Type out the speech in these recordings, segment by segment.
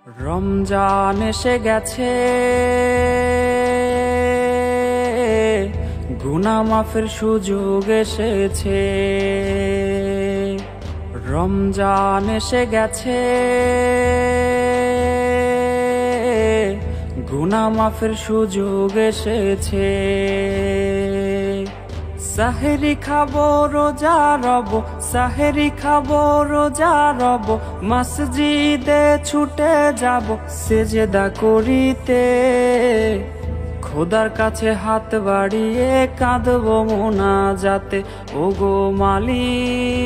রমজান এসে গেছে, গুনাহ মাফের সুযোগ এসেছে। রমজান এসে গেছে, গুনাহ মাফের সুযোগ এসেছে। সাহেরি খাবো রোজা রব, সাহেরি খাবো রোজা রব, মসজিদে ছুটে যাব সেজদা করিতে। খোদার কাছে হাত বাড়িয়ে কাঁদবো মোনাজাতে, ওগো মালিক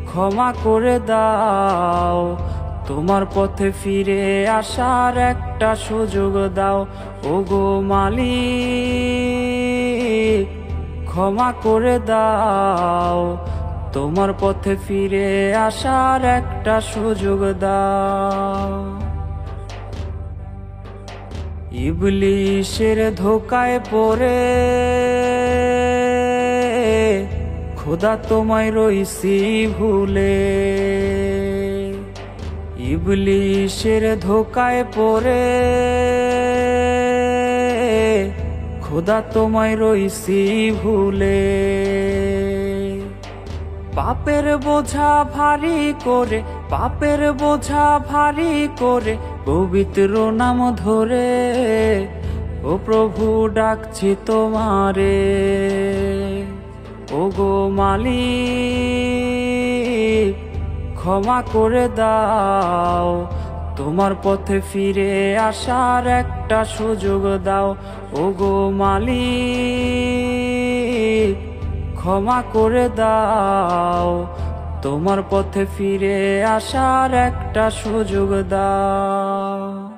ক্ষমা করে দাও, তোমার পথে ফিরে আসার একটা সুযোগ দাও। ওগো মালিক ক্ষমা করে দাও, তোমার পথে ফিরে আসার একটা সুযোগ দাও। ইবলিশের ধোকায় পড়ে খোদা তোমায় রইছি ভুলে। ইবলিশের ধোকায় পড়ে খোদা তোমায় রইছি ভুলে। পাপের বোঝা ভারী করে, পাপের বোঝা ভারী করে পবিত্র নাম ধরে, ও প্রভু ডাকছি তোমারে। ওগো মালিক ক্ষমা করে দাও, তোমার পথে ফিরে আসার একটা সুযোগ দাও। ওগো মালিক ক্ষমা করে দাও, তোমার পথে ফিরে আসার একটা সুযোগ দাও।